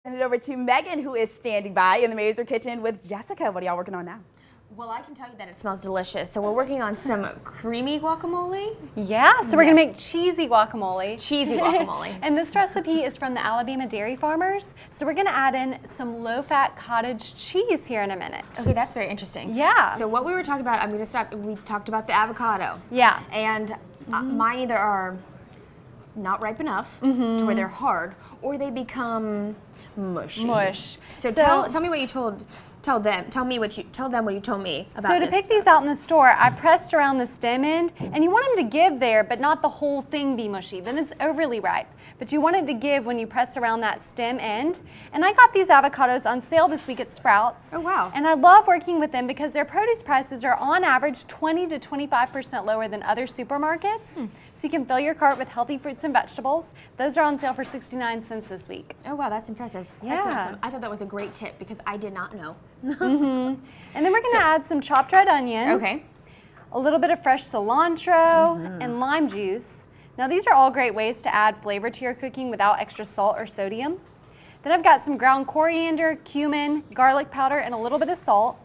Send it over to Megan, who is standing by in the Mazer kitchen with Jessica. What are y'all working on now? Well, I can tell you that it smells delicious. So we're working on some creamy guacamole. Yeah, so we're gonna make cheesy guacamole. Cheesy guacamole. And this recipe is from the Alabama dairy farmers. So we're gonna add in some low-fat cottage cheese here in a minute. Okay, that's very interesting. Yeah. So what we were talking about, I'm gonna stop, we talked about the avocado. Yeah. And mine either are not ripe enough to where they're hard, or they become mushy. Mush. So tell me what you told. Tell them what you told me about So to this. pick these out in the store, I pressed around the stem end, and you want them to give there, but not the whole thing be mushy. Then it's overly ripe. But you want it to give when you press around that stem end. And I got these avocados on sale this week at Sprouts. Oh, wow. And I love working with them because their produce prices are on average 20 to 25% lower than other supermarkets. So you can fill your cart with healthy fruits and vegetables. Those are on sale for 69 cents this week. Oh, wow, that's impressive. Yeah. That's awesome. I thought that was a great tip because I did not know. And then we're gonna add some chopped red onion. Okay. A little bit of fresh cilantro and lime juice. Now these are all great ways to add flavor to your cooking without extra salt or sodium. Then I've got some ground coriander, cumin, garlic powder, and a little bit of salt.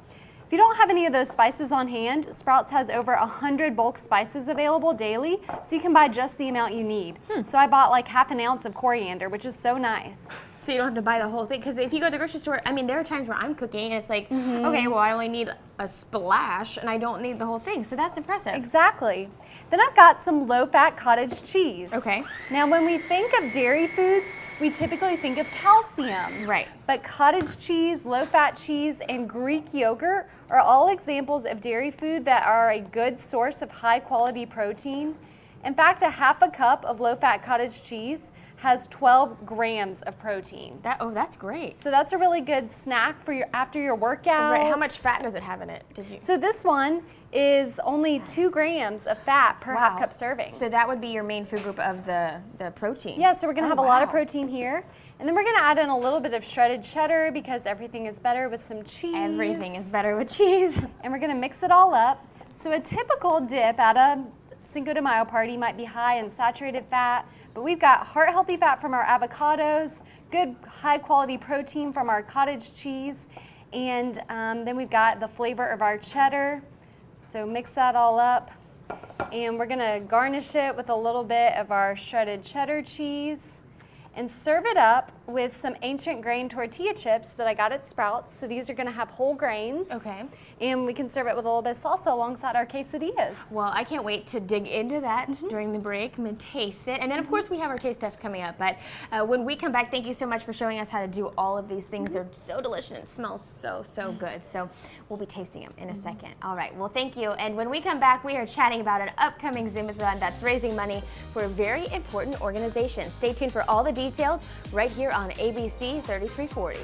If you don't have any of those spices on hand, Sprouts has over 100 bulk spices available daily, so you can buy just the amount you need. So I bought like half an ounce of coriander, which is so nice. So you don't have to buy the whole thing, because if you go to the grocery store, I mean, there are times where I'm cooking and it's like, okay, well, I only need a splash and I don't need the whole thing. So that's impressive. Exactly. Then I've got some low-fat cottage cheese. Okay. Now, when we think of dairy foods, we typically think of calcium. Right. But cottage cheese, low-fat cheese, and Greek yogurt are all examples of dairy food that are a good source of high-quality protein. In fact, a half a cup of low-fat cottage cheese has 12 grams of protein. That's great. So that's a really good snack for after your workout. Right. How much fat does it have in it? So this one is only 2 grams of fat per half cup serving. So that would be your main food group of the protein. Yeah, so we're gonna have a lot of protein here. And then we're gonna add in a little bit of shredded cheddar because everything is better with some cheese. Everything is better with cheese. And we're gonna mix it all up. So a typical dip at a Cinco de Mayo party might be high in saturated fat, but we've got heart-healthy fat from our avocados, good high-quality protein from our cottage cheese, and then we've got the flavor of our cheddar. So mix that all up, and we're gonna garnish it with a little bit of our shredded cheddar cheese and serve it up with some ancient grain tortilla chips that I got at Sprouts. So these are gonna have whole grains. Okay. And we can serve it with a little bit of salsa alongside our quesadillas. Well, I can't wait to dig into that during the break. I'm gonna taste it. And then of course we have our taste tests coming up. But when we come back, thank you so much for showing us how to do all of these things. They're so delicious and it smells so good. So we'll be tasting them in a second. All right, well, thank you. And when we come back, we are chatting about an upcoming Zoomathon that's raising money for a very important organization. Stay tuned for all the details right here on ABC 3340.